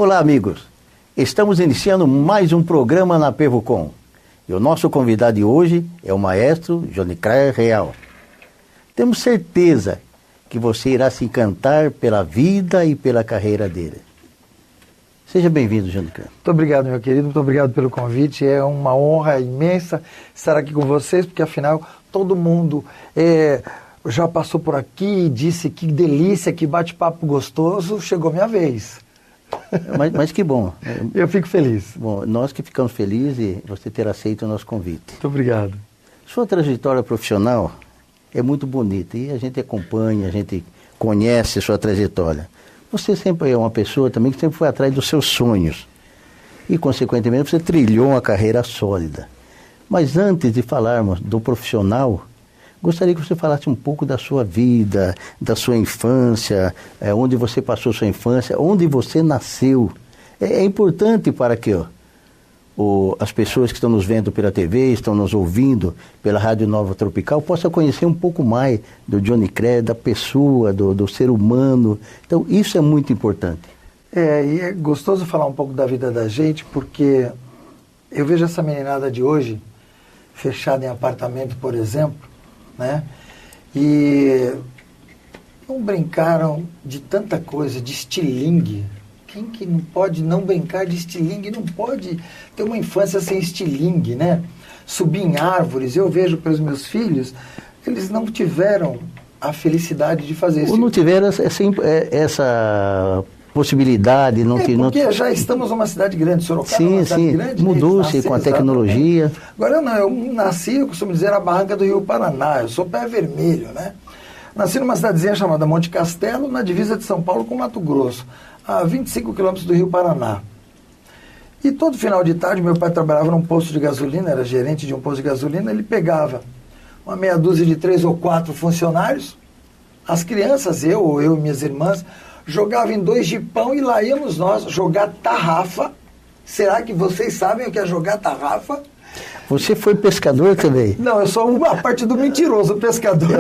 Olá, amigos. Estamos iniciando mais um programa na Pervucom. E o nosso convidado de hoje é o maestro Jonicler Real. Temos certeza que você irá se encantar pela vida e pela carreira dele. Seja bem-vindo, Jonicler. Muito obrigado, meu querido. Muito obrigado pelo convite. É uma honra imensa estar aqui com vocês, porque afinal todo mundo já passou por aqui e disse que delícia, que bate-papo gostoso. Chegou minha vez. Mas que bom. Eu fico feliz. Bom, nós que ficamos felizes de você ter aceito o nosso convite. Muito obrigado. Sua trajetória profissional é muito bonita e a gente acompanha, a gente conhece sua trajetória. Você sempre é uma pessoa também que sempre foi atrás dos seus sonhos e, consequentemente, você trilhou uma carreira sólida. Mas antes de falarmos do profissional, gostaria que você falasse um pouco da sua vida, da sua infância, onde você passou sua infância, onde você nasceu. É importante para que as pessoas que estão nos vendo pela TV, estão nos ouvindo pela Rádio Nova Tropical, possam conhecer um pouco mais do Jonicler, da pessoa, do ser humano. Então, isso é muito importante. E é gostoso falar um pouco da vida da gente, porque eu vejo essa meninada de hoje, fechada em apartamento, por exemplo, né? E não brincaram de tanta coisa, de estilingue. Quem que não pode não brincar de estilingue? Não pode ter uma infância sem estilingue, né? Subir em árvores. Eu vejo pelos meus filhos, eles não tiveram a felicidade de fazer isso. Ou não tiveram essa possibilidade. Porque já estamos numa cidade grande. Sorocaba é uma cidade grande. Mudou-se com a tecnologia. Agora eu nasci, eu costumo dizer, na barranca do Rio Paraná. Eu sou pé vermelho, né? Nasci numa cidadezinha chamada Monte Castelo, na divisa de São Paulo com Mato Grosso, a 25 quilômetros do Rio Paraná. E todo final de tarde, meu pai trabalhava num posto de gasolina, era gerente de um posto de gasolina, ele pegava uma meia dúzia de 3 ou 4 funcionários, as crianças, eu e minhas irmãs, jogavam em 2 jipão e lá íamos nós jogar tarrafa. Será que vocês sabem o que é jogar tarrafa? Você foi pescador também? Não, eu sou uma parte do mentiroso pescador.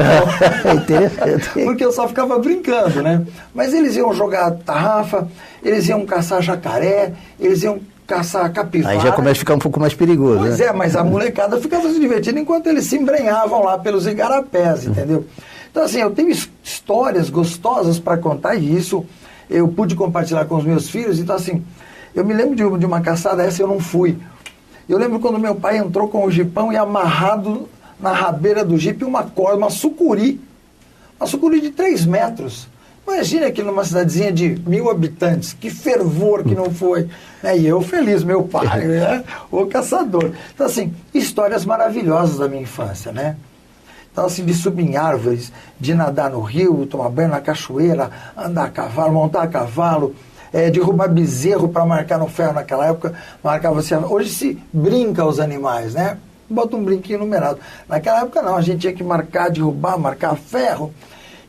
Interessante. Porque eu só ficava brincando, né? Mas eles iam jogar tarrafa, eles iam caçar jacaré, eles iam caçar capivara. Aí já começa a ficar um pouco mais perigoso, Pois né? mas a molecada ficava se divertindo enquanto eles se embrenhavam lá pelos igarapés, entendeu? Então, assim, eu tenho histórias gostosas para contar e isso eu pude compartilhar com os meus filhos. Então, assim, eu me lembro de uma caçada, essa eu não fui. Eu lembro quando meu pai entrou com o jipão e amarrado na rabeira do jipe uma corda, uma sucuri de 3 metros. Imagina aquilo numa cidadezinha de 1.000 habitantes, que fervor que não foi. E eu feliz, meu pai, né? O caçador. Então, assim, histórias maravilhosas da minha infância, né? Então, assim, de subir em árvores, de nadar no rio, tomar banho na cachoeira, andar a cavalo, montar a cavalo, derrubar bezerro para marcar no ferro naquela época, marcava assim. Hoje se brinca aos animais, né? Bota um brinquinho numerado. Naquela época não, a gente tinha que marcar, derrubar, marcar ferro.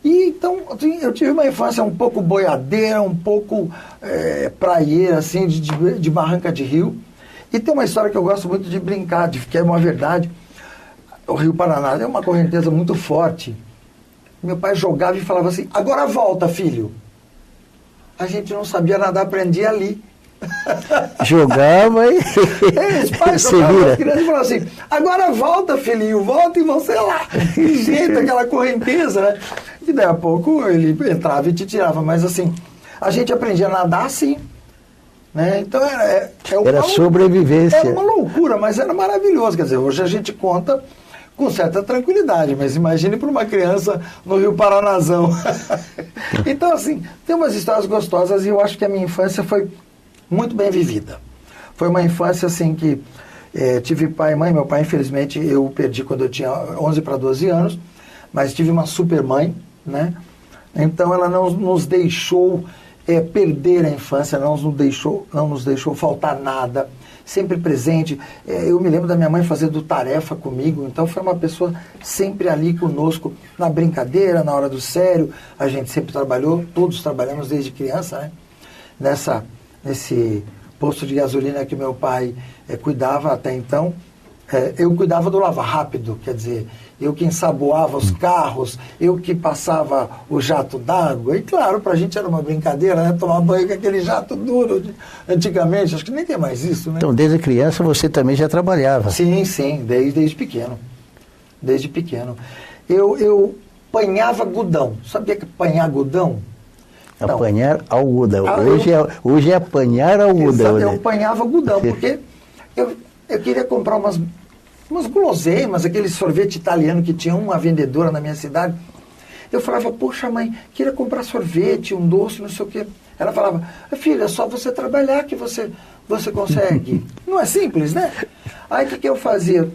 E então eu tive uma infância um pouco boiadeira, um pouco praieira, assim, de barranca de rio. E tem uma história que eu gosto muito de brincar, que é uma verdade. O Rio Paraná é uma correnteza muito forte. Meu pai jogava e falava assim: agora volta, filho. A gente não sabia nadar, aprendia ali. Jogava e... Os pais jogavam as crianças e falavam assim: agora volta, filhinho, volta e vão, sei lá. Que jeito, aquela correnteza, né? E daí a pouco ele entrava e te tirava. Mas assim, a gente aprendia a nadar assim. Né? Então era sobrevivência. Era uma loucura, mas era maravilhoso. Quer dizer, hoje a gente conta com certa tranquilidade, mas imagine para uma criança no Rio Paranazão. Então, assim, tem umas histórias gostosas e eu acho que a minha infância foi muito bem vivida. Foi uma infância, assim, que tive pai e mãe. Meu pai, infelizmente, eu perdi quando eu tinha 11 para 12 anos, mas tive uma super mãe, né? Então, ela não nos deixou perder a infância, não nos deixou faltar nada, sempre presente. Eu me lembro da minha mãe fazendo tarefa comigo, então foi uma pessoa sempre ali conosco, na brincadeira, na hora do sério. A gente sempre trabalhou, todos trabalhamos desde criança, né? Nesse posto de gasolina que meu pai cuidava até então. eu cuidava do lava rápido, quer dizer, eu que ensaboava os carros, eu que passava o jato d'água. E claro, pra gente era uma brincadeira, né? Tomar banho com aquele jato duro antigamente, acho que nem tem mais isso, né? Então, desde criança você também já trabalhava. Sim, desde pequeno. Desde pequeno. Eu apanhava algodão. Sabia que apanhar algodão? Apanhar algodão. Hoje é apanhar algodão. Eu apanhava algodão, porque eu queria comprar umas guloseimas, aquele sorvete italiano que tinha uma vendedora na minha cidade. Eu falava, poxa mãe, queria comprar sorvete, um doce, não sei o quê. Ela falava, filha, é só você trabalhar que você consegue. Não é simples, né? Aí o que eu fazia?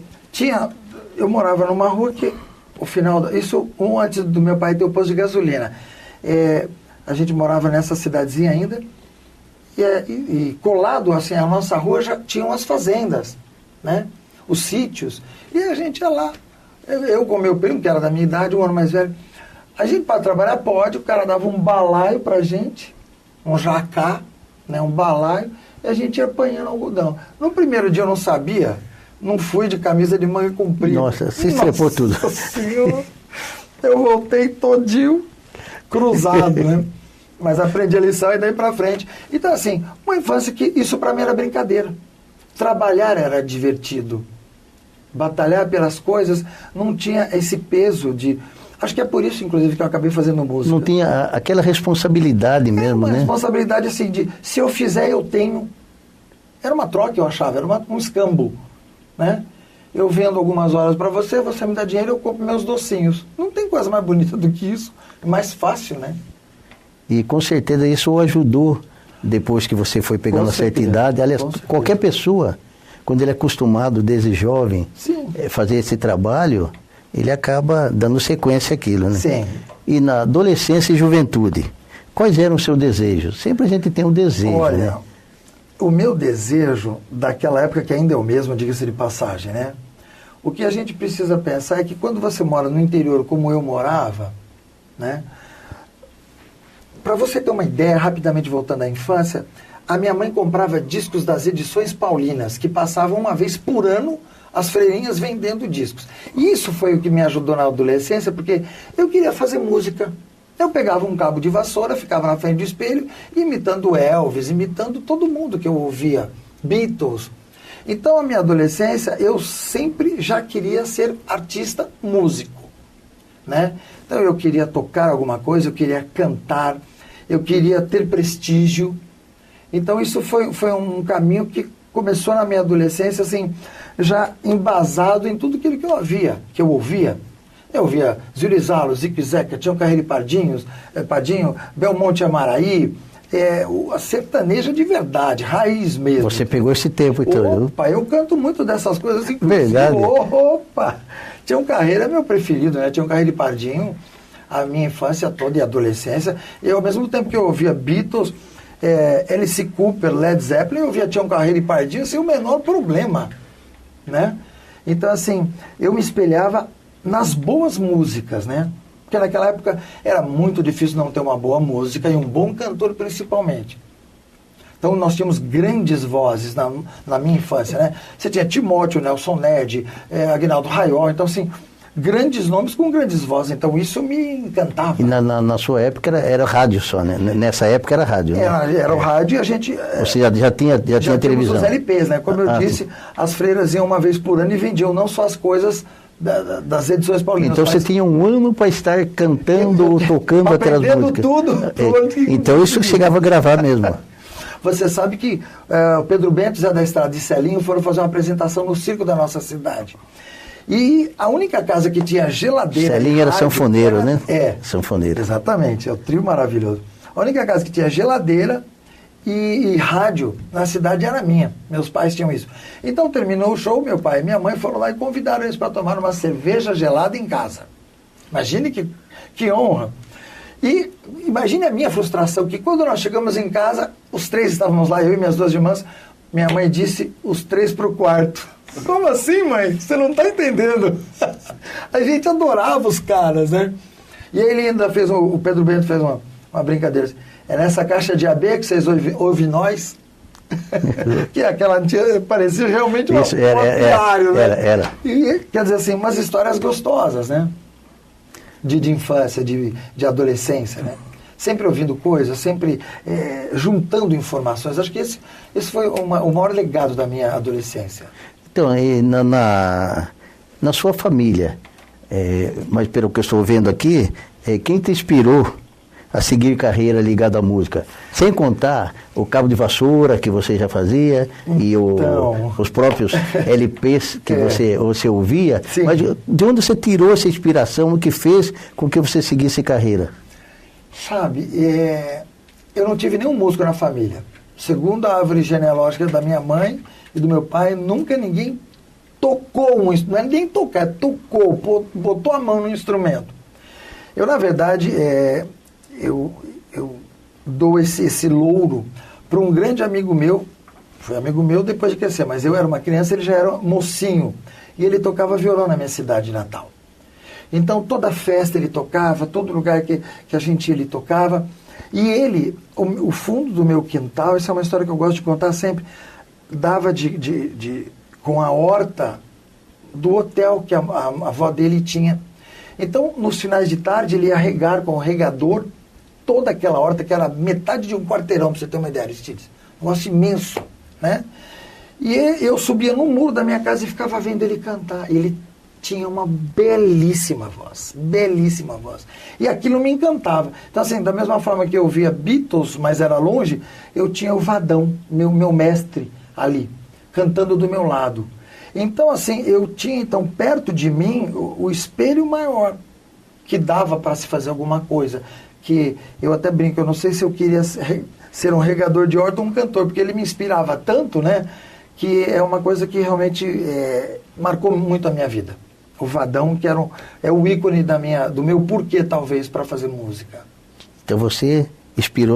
Eu morava numa rua que, isso antes do meu pai ter o posto de gasolina. A gente morava nessa cidadezinha ainda, e colado assim, a nossa rua já tinha umas fazendas, né? Os sítios, e a gente ia lá. Eu com meu primo, que era da minha idade, 1 ano mais velho, a gente para trabalhar pode, o cara dava um balaio pra gente, um jacá, né, um balaio, e a gente ia apanhando algodão. No primeiro dia eu não sabia, não fui de camisa de manga comprida. Nossa, se estrepou tudo. Senhor, eu voltei todinho cruzado, né? Mas aprendi a lição e daí pra frente. Então assim, uma infância que isso pra mim era brincadeira. Trabalhar era divertido. Batalhar pelas coisas não tinha esse peso de... Acho que é por isso, inclusive, que eu acabei fazendo música. Não tinha aquela responsabilidade mesmo, né? Responsabilidade assim de, se eu fizer, eu tenho. Era uma troca, eu achava, era um escambo, né? Eu vendo algumas horas para você me dá dinheiro, eu compro meus docinhos. Não tem coisa mais bonita do que isso. É mais fácil, né? E com certeza isso o ajudou depois que você foi pegando a certa idade. Aliás, qualquer pessoa, quando ele é acostumado desde jovem a fazer esse trabalho, ele acaba dando sequência àquilo, né? Sim. E na adolescência e juventude, quais eram os seus desejos? Sempre a gente tem um desejo, olha, né? O meu desejo, daquela época que ainda é o mesmo, diga-se de passagem, né? O que a gente precisa pensar é que quando você mora no interior, como eu morava, né? Para você ter uma ideia, rapidamente voltando à infância, a minha mãe comprava discos das edições paulinas, que passavam uma vez por ano as freirinhas vendendo discos. E isso foi o que me ajudou na adolescência, porque eu queria fazer música. Eu pegava um cabo de vassoura, ficava na frente do espelho, imitando Elvis, imitando todo mundo que eu ouvia, Beatles. Então, a minha adolescência, eu sempre já queria ser artista músico, né? Então, eu queria tocar alguma coisa, eu queria cantar, eu queria ter prestígio. Então, isso foi um caminho que começou na minha adolescência, assim, já embasado em tudo aquilo que eu ouvia. Eu ouvia Zílio Zalo, Zico e Zeca, Tião Carreiro e Pardinho, Belmonte e Amaraí, a sertaneja de verdade, raiz mesmo. Você pegou esse tempo, então. Opa, eu canto muito dessas coisas, inclusive. Verdade. Opa! Tião Carreiro é meu preferido, né? Tião Carreiro e Pardinho, a minha infância toda e adolescência. Eu, ao mesmo tempo que eu ouvia Beatles, Alice Cooper, Led Zeppelin, eu ouvia Tião Carreiro e Pardinho sem o menor problema, né? Então, assim, eu me espelhava nas boas músicas, né? Porque naquela época era muito difícil não ter uma boa música e um bom cantor principalmente. Então nós tínhamos grandes vozes na minha infância, né? Você tinha Timóteo, Nelson Ned, Aguinaldo Raiol, então assim, grandes nomes com grandes vozes, então isso me encantava. E na sua época era rádio só, né? Nessa época era rádio, né? Era o rádio e a gente... Você já tinha televisão. Os LPs, né? Como eu disse, as freiras iam uma vez por ano e vendiam não só as coisas das edições paulinas. Então você tinha um ano para estar cantando ou tocando aquelas músicas. Tudo. Então isso chegava a gravar mesmo. Você sabe que o Pedro Bento, Zé da Estrada e Celinho foram fazer uma apresentação no circo da nossa cidade. E a única casa que tinha geladeira... Celinho era sanfoneiro, né? Sanfoneiro. Exatamente, é o trio maravilhoso. A única casa que tinha geladeira e rádio na cidade era minha. Meus pais tinham isso. Então terminou o show, meu pai e minha mãe foram lá e convidaram eles para tomar uma cerveja gelada em casa. Imagine que honra. E imagine a minha frustração, que quando nós chegamos em casa, os três estávamos lá, eu e minhas 2 irmãs, minha mãe disse, os 3 para o quarto. Como assim, mãe? Você não está entendendo. A gente adorava os caras, né? E aí ele ainda fez, o Pedro Bento fez uma brincadeira assim, é nessa caixa de AB que vocês ouvem nós? Que aquela parecia realmente um diário, né? Era. E, quer dizer assim, umas histórias gostosas, né? De infância, de adolescência, né? Sempre ouvindo coisas, sempre juntando informações. Acho que esse foi o maior legado da minha adolescência. Então, e na sua família, mas pelo que eu estou vendo aqui, quem te inspirou a seguir carreira ligada à música? Sem contar o cabo de vassoura que você já fazia, e os próprios LPs que você ouvia. Sim. Mas de onde você tirou essa inspiração, o que fez com que você seguisse carreira? Sabe, eu não tive nenhum músico na família. Segundo a árvore genealógica da minha mãe e do meu pai, nunca ninguém tocou um instrumento. Não é ninguém tocar, tocou, botou a mão no instrumento. Eu, na verdade, eu dou esse louro para um grande amigo meu. Foi amigo meu depois de crescer, mas eu era uma criança, ele já era mocinho. E ele tocava violão na minha cidade natal. Então, toda festa ele tocava, todo lugar que a gente ia ele tocava. E ele, o fundo do meu quintal, essa é uma história que eu gosto de contar sempre, dava com a horta do hotel que a avó dele tinha. Então, nos finais de tarde, ele ia regar com o regador toda aquela horta, que era metade de um quarteirão, para você ter uma ideia, Aristides. Um negócio imenso, né? E eu subia no muro da minha casa e ficava vendo ele cantar. Ele tinha uma belíssima voz. E aquilo me encantava. Então, assim, da mesma forma que eu via Beatles, mas era longe, eu tinha o Vadão, meu mestre ali, cantando do meu lado. Então, assim, eu tinha, então, perto de mim, o espelho maior, que dava para se fazer alguma coisa. Que eu até brinco, eu não sei se eu queria ser um regador de horta ou um cantor, porque ele me inspirava tanto, né, que é uma coisa que realmente marcou muito a minha vida. O Vadão, que é o ícone do meu porquê, talvez, para fazer música. Então você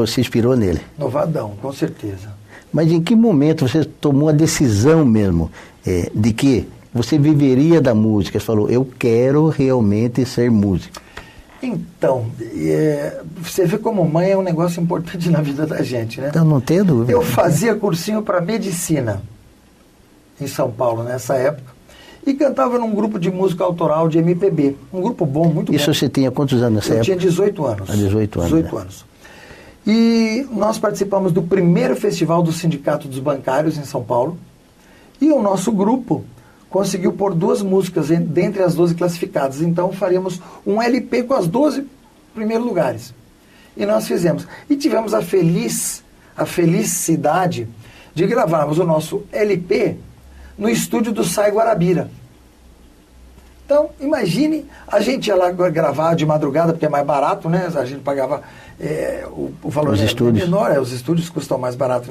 se inspirou nele? No Vadão, com certeza. Mas em que momento você tomou a decisão mesmo de que você viveria da música? Você falou, eu quero realmente ser músico. Então, você vê como mãe é um negócio importante na vida da gente, né? Então, não tenho dúvida. Eu fazia cursinho para medicina em São Paulo, nessa época, e cantava num grupo de música autoral de MPB. Um grupo bom, muito bom. Isso você tinha quantos anos nessa época? Eu tinha 18 anos. 18 anos. 18 anos. E nós participamos do primeiro festival do Sindicato dos Bancários em São Paulo. E o nosso grupo conseguiu pôr 2 músicas dentre as 12 classificadas. Então faríamos um LP com as 12 primeiros lugares. E nós fizemos. E tivemos a felicidade de gravarmos o nosso LP no estúdio do Sai Guarabira. Então, imagine, a gente ia lá gravar de madrugada, porque é mais barato, né? A gente pagava o valor menor, os estúdios custam mais barato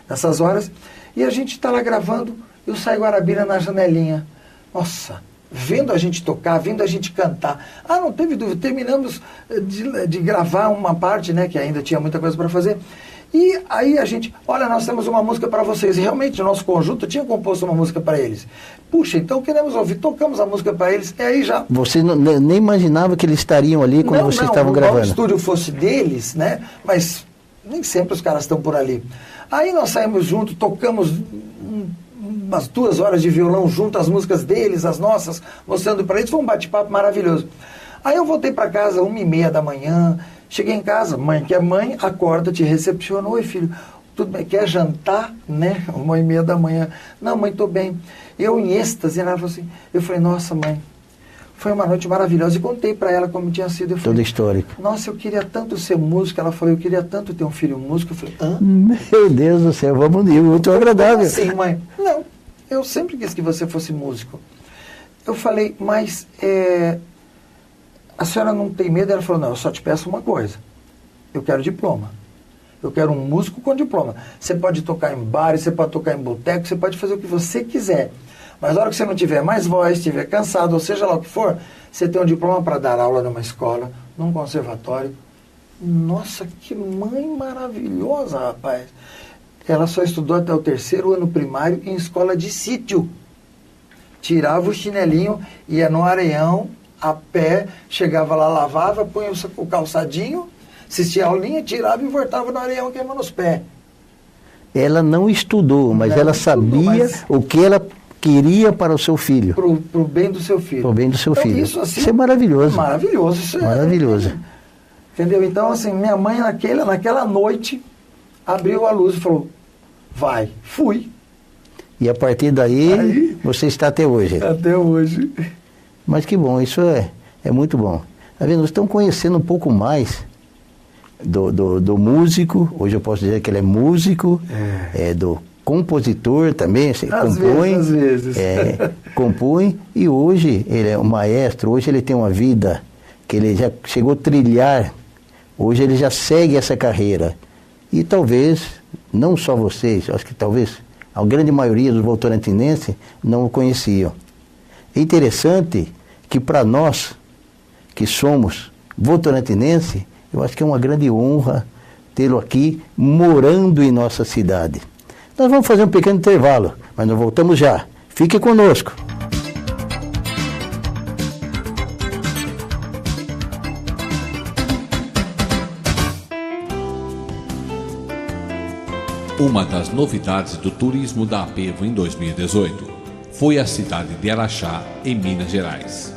nessas horas. E a gente está lá gravando, e o Sai Guarabira na janelinha. Nossa, vendo a gente tocar, vendo a gente cantar. Não teve dúvida, terminamos de gravar uma parte, né? Que ainda tinha muita coisa para fazer. E aí a gente, olha, nós temos uma música para vocês. E realmente o nosso conjunto tinha composto uma música para eles. Puxa, então queremos ouvir, tocamos a música para eles, e aí já... Você nem imaginava que eles estariam ali quando vocês estavam gravando? Não, o estúdio fosse deles, né? Mas nem sempre os caras estão por ali. Aí nós saímos juntos, tocamos umas 2 horas de violão junto, as músicas deles, as nossas, mostrando para eles. Foi um bate-papo maravilhoso. Aí eu voltei para casa 1h30 da manhã, cheguei em casa, mãe, que é mãe, acorda, te recepciona. Oi, filho, tudo bem? Quer jantar, né? 1h30 da manhã. Não, mãe, tô bem. Eu em êxtase, ela falou assim, eu falei, nossa, mãe, foi uma noite maravilhosa. E contei para ela como tinha sido. Eu falei, toda histórica. Nossa, eu queria tanto ser músico. Ela falou, eu queria tanto ter um filho músico. Eu falei, hã? Meu Deus do céu, vamos unir, muito agradável. Sim, mãe. Não, eu sempre quis que você fosse músico. Eu falei, mas a senhora não tem medo? Ela falou, não, eu só te peço uma coisa. Eu quero diploma. Eu quero um músico com diploma. Você pode tocar em bares, você pode tocar em boteco, você pode fazer o que você quiser. Mas na hora que você não tiver mais voz, estiver cansado, ou seja lá o que for, você tem um diploma para dar aula numa escola, num conservatório. Nossa, que mãe maravilhosa, rapaz. Ela só estudou até o 3º ano primário em escola de sítio. Tirava o chinelinho, ia no areião, a pé, chegava lá, lavava, punha o calçadinho, assistia a aulinha, tirava e voltava no areião queimando os pés. ela não estudou, mas ela sabia o que ela queria para o seu filho. Pro bem do seu filho. Pro bem do seu então, filho. Isso, assim, é maravilhoso. Maravilhoso. Isso maravilhoso. Entendeu? Então, assim, minha mãe naquela noite abriu a luz e falou, vai. Fui. E a partir daí, você está até hoje. Até hoje. Mas que bom, isso é muito bom. Tá vendo? Nós estamos conhecendo um pouco mais do músico. Hoje eu posso dizer que ele é músico, do compositor também, compõe. Às vezes. Compõe, e hoje ele é um maestro, hoje ele tem uma vida que ele já chegou a trilhar, hoje ele já segue essa carreira. E talvez, não só vocês, acho que talvez a grande maioria dos votorantinenses não o conheciam. É interessante que para nós, que somos votorantinenses, eu acho que é uma grande honra tê-lo aqui, morando em nossa cidade. Nós vamos fazer um pequeno intervalo, mas nós voltamos já. Fique conosco. Uma das novidades do turismo da Apevo em 2018 foi a cidade de Araxá, em Minas Gerais.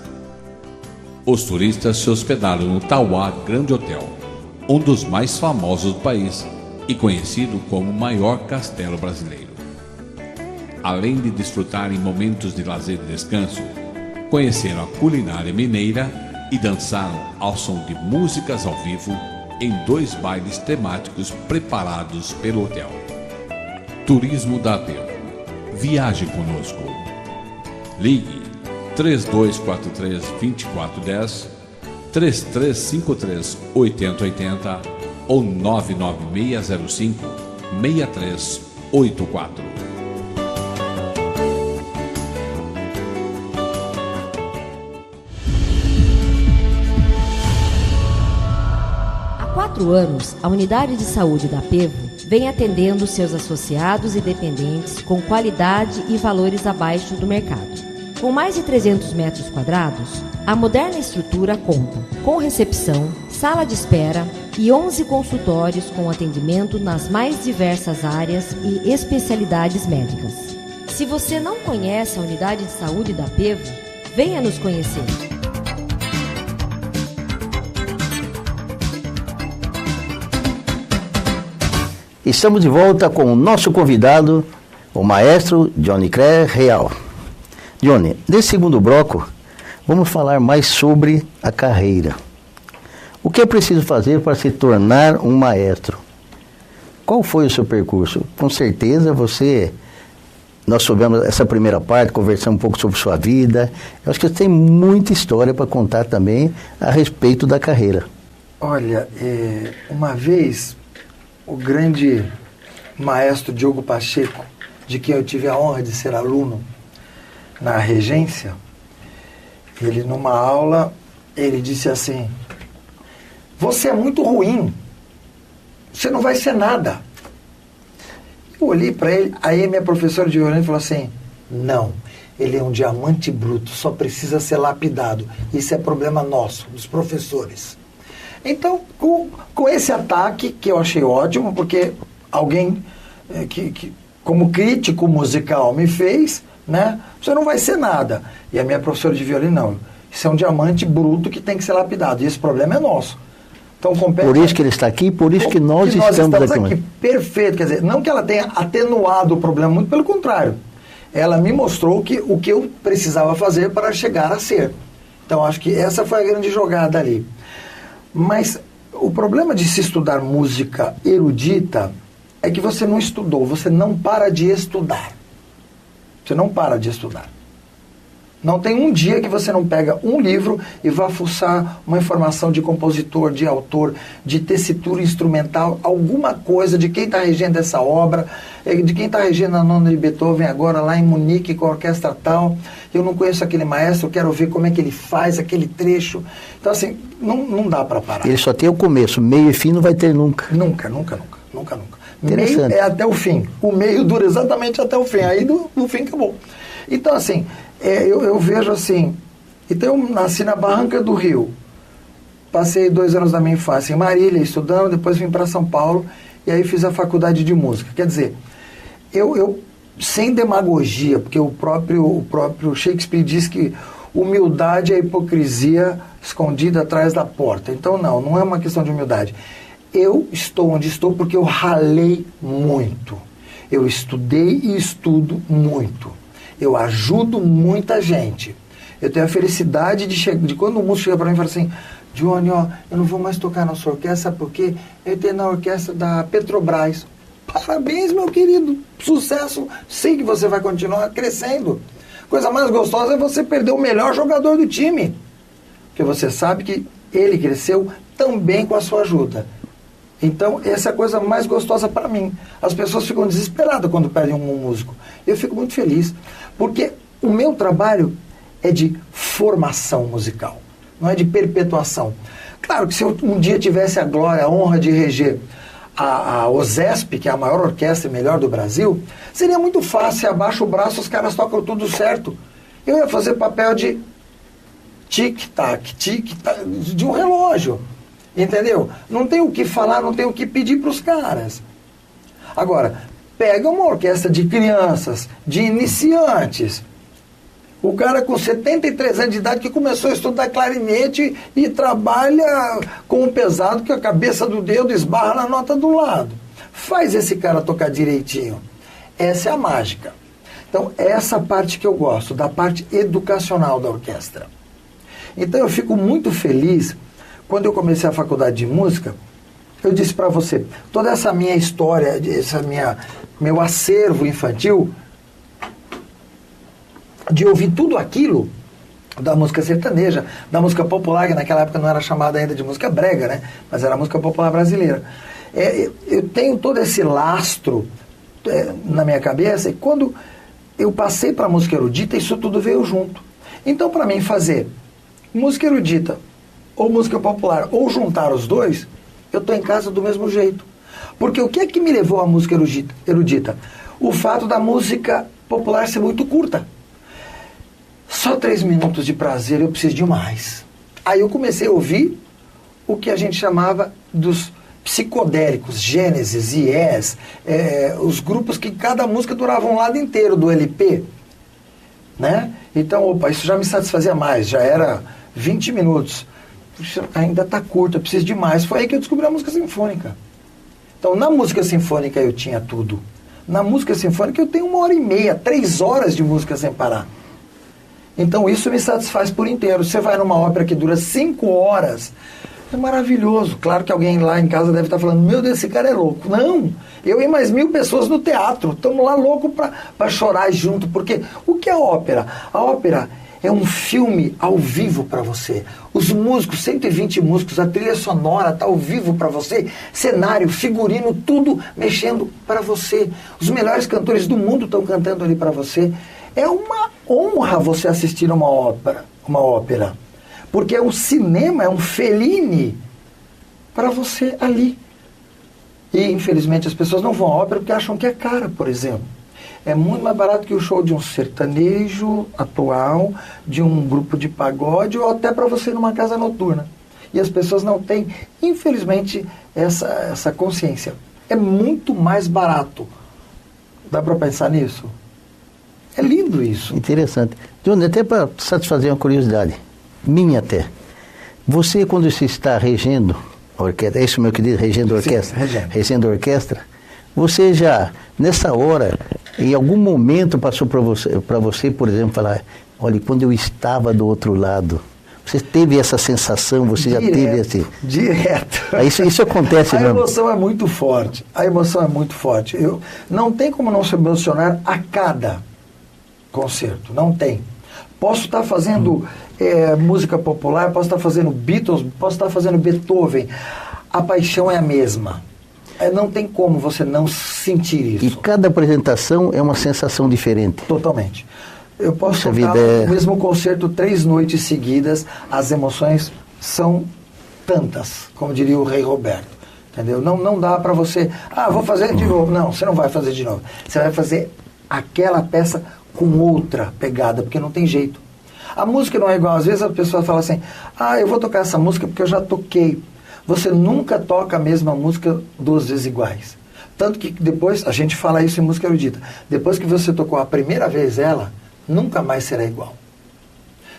Os turistas se hospedaram no Tauá Grande Hotel, um dos mais famosos do país e conhecido como o maior castelo brasileiro. Além de desfrutarem momentos de lazer e descanso, conheceram a culinária mineira e dançaram ao som de músicas ao vivo em 2 bailes temáticos preparados pelo hotel. Turismo da Apevo. Viaje conosco. Ligue 3243-2410, 3353-8080 ou 99605-6384. Há 4 anos, a Unidade de Saúde da Apevo vem atendendo seus associados e dependentes com qualidade e valores abaixo do mercado. Com mais de 300 metros quadrados, a moderna estrutura conta com recepção, sala de espera e 11 consultórios com atendimento nas mais diversas áreas e especialidades médicas. Se você não conhece a Unidade de Saúde da Apevo, venha nos conhecer. Estamos de volta com o nosso convidado, o maestro Johnny Cré Real. Johnny, nesse segundo bloco, vamos falar mais sobre a carreira. O que é preciso fazer para se tornar um maestro? Qual foi o seu percurso? Com certeza nós soubemos essa primeira parte, conversamos um pouco sobre sua vida. Eu acho que você tem muita história para contar também a respeito da carreira. Olha, uma vez o grande maestro Diogo Pacheco, de quem eu tive a honra de ser aluno na regência, ele numa aula, ele disse assim: você é muito ruim, você não vai ser nada. Eu olhei para ele, aí minha professora de violino falou assim: não, ele é um diamante bruto, só precisa ser lapidado, isso é problema nosso, dos professores. Então, com esse ataque, que eu achei ótimo, porque alguém que como crítico musical me fez, né? Você não vai ser nada. E a minha professora de violino, não. Isso é um diamante bruto que tem que ser lapidado. E esse problema é nosso. Então, por isso que ele está aqui, por isso que nós estamos aqui. Perfeito. Quer dizer, não que ela tenha atenuado o problema, muito pelo contrário. Ela me mostrou o que eu precisava fazer para chegar a ser. Então, acho que essa foi a grande jogada ali. Mas o problema de se estudar música erudita é que você não estudou, você não para de estudar. Você não para de estudar. Não tem um dia que você não pega um livro e vá fuçar uma informação de compositor, de autor, de tessitura instrumental, alguma coisa de quem está regendo essa obra, de quem está regendo a nona de Beethoven agora lá em Munique com a orquestra tal. Eu não conheço aquele maestro, eu quero ver como é que ele faz aquele trecho. Então, assim, não dá para parar. Ele só tem o começo, meio e fim não vai ter nunca. Nunca. Meio é até o fim. O meio dura exatamente até o fim. Aí no fim acabou. Então, assim, eu vejo assim. Então, eu nasci na Barranca do Rio. passei 2 anos da minha infância em Marília, estudando, depois vim para São Paulo, e aí fiz a faculdade de música. Quer dizer, eu sem demagogia, porque o próprio Shakespeare diz que humildade é a hipocrisia escondida atrás da porta. Então não é uma questão de humildade. Eu estou onde estou porque eu ralei muito. Eu estudei e estudo muito. Eu ajudo muita gente. Eu tenho a felicidade de quando o músico chega para mim e fala assim: Johnny, ó, eu não vou mais tocar na sua orquestra porque eu tenho na orquestra da Petrobras. Parabéns, meu querido. Sucesso. Sei que você vai continuar crescendo. Coisa mais gostosa é você perder o melhor jogador do time. Porque você sabe que ele cresceu também com a sua ajuda. Então, essa é a coisa mais gostosa para mim. As pessoas ficam desesperadas quando perdem um músico. Eu fico muito feliz. Porque o meu trabalho é de formação musical. Não é de perpetuação. Claro que se eu um dia tivesse a glória, a honra de reger a OSESP, que é a maior orquestra e melhor do Brasil, seria muito fácil. Abaixa o braço, os caras tocam tudo certo. Eu ia fazer papel de tic-tac, tic-tac, de um relógio. Entendeu? Não tem o que falar, não tem o que pedir para os caras. Agora, pega uma orquestra de crianças, de iniciantes. O cara com 73 anos de idade que começou a estudar clarinete e trabalha com o pesado que a cabeça do dedo esbarra na nota do lado. Faz esse cara tocar direitinho. Essa é a mágica. Então, essa parte que eu gosto, da parte educacional da orquestra. Então, eu fico muito feliz. Quando eu comecei a faculdade de música, eu disse para você, toda essa minha história, meu acervo infantil, de ouvir tudo aquilo da música sertaneja, da música popular, que naquela época não era chamada ainda de música brega, né? Mas era música popular brasileira. Eu tenho todo esse lastro na minha cabeça, e quando eu passei para a música erudita, isso tudo veio junto. Então, para mim, fazer música erudita ou música popular, ou juntar os dois, eu estou em casa do mesmo jeito. Porque o que é que me levou à música erudita? O fato da música popular ser muito curta. Só 3 minutos de prazer, eu preciso de mais. Aí eu comecei a ouvir o que a gente chamava dos psicodélicos, Gênesis, Yes, os grupos que cada música durava um lado inteiro do LP. Né? Então, opa, isso já me satisfazia mais, já era 20 minutos. Puxa, ainda está curto, eu preciso de mais. Foi aí que eu descobri a música sinfônica. Então, na música sinfônica eu tinha tudo. Na música sinfônica eu tenho 1h30, 3 horas de música sem parar. Então, isso me satisfaz por inteiro. Você vai numa ópera que dura 5 horas, é maravilhoso. Claro que alguém lá em casa deve estar falando, meu Deus, esse cara é louco. Não, eu e mais 1000 pessoas no teatro, estamos lá loucos para chorar junto. Porque o que é a ópera? A ópera é um filme ao vivo para você. Os músicos, 120 músicos, a trilha sonora está ao vivo para você, cenário, figurino, tudo mexendo para você. Os melhores cantores do mundo estão cantando ali para você. É uma honra você assistir uma ópera, porque é um cinema, é um Fellini para você ali. E, infelizmente, as pessoas não vão à ópera porque acham que é cara, por exemplo. É muito mais barato que o show de um sertanejo atual, de um grupo de pagode, ou até para você ir numa casa noturna. E as pessoas não têm, infelizmente, essa consciência. É muito mais barato. Dá para pensar nisso? É lindo isso. Interessante. Johnny, até para satisfazer uma curiosidade, minha até. Você, quando você está regendo a orquestra, é isso meu querido, regendo a orquestra? Sim, regendo a orquestra, você já, nessa hora, em algum momento passou para você, por exemplo, falar, olha, quando eu estava do outro lado, você teve essa sensação, você já teve esse... Direto. Isso acontece mesmo. A emoção é muito forte. A emoção é muito forte. Não tem como não se emocionar a cada concerto. Não tem. Posso estar fazendo música popular, posso estar fazendo Beatles, posso estar fazendo Beethoven. A paixão é a mesma. Não tem como você não sentir isso. E cada apresentação é uma sensação diferente. Totalmente. Eu posso tocar o mesmo concerto 3 noites seguidas, as emoções são tantas, como diria o Rei Roberto. Entendeu? Não dá para você, vou fazer de novo. Não, você não vai fazer de novo. Você vai fazer aquela peça com outra pegada, porque não tem jeito. A música não é igual. Às vezes a pessoa fala assim, eu vou tocar essa música porque eu já toquei. Você nunca toca a mesma música 2 vezes iguais. Tanto que depois, a gente fala isso em música erudita, depois que você tocou a primeira vez ela, nunca mais será igual.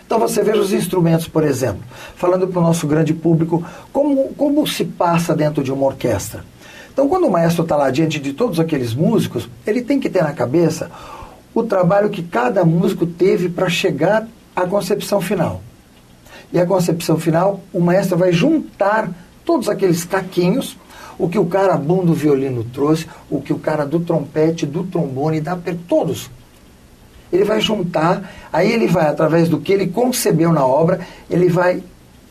Então você veja os instrumentos, por exemplo, falando para o nosso grande público, como se passa dentro de uma orquestra. Então quando o maestro está lá diante de todos aqueles músicos, ele tem que ter na cabeça o trabalho que cada músico teve para chegar à concepção final. E a concepção final, o maestro vai juntar todos aqueles caquinhos, o que o cara bom do violino trouxe, o que o cara do trompete, do trombone, todos. Ele vai juntar, aí ele vai, através do que ele concebeu na obra, ele vai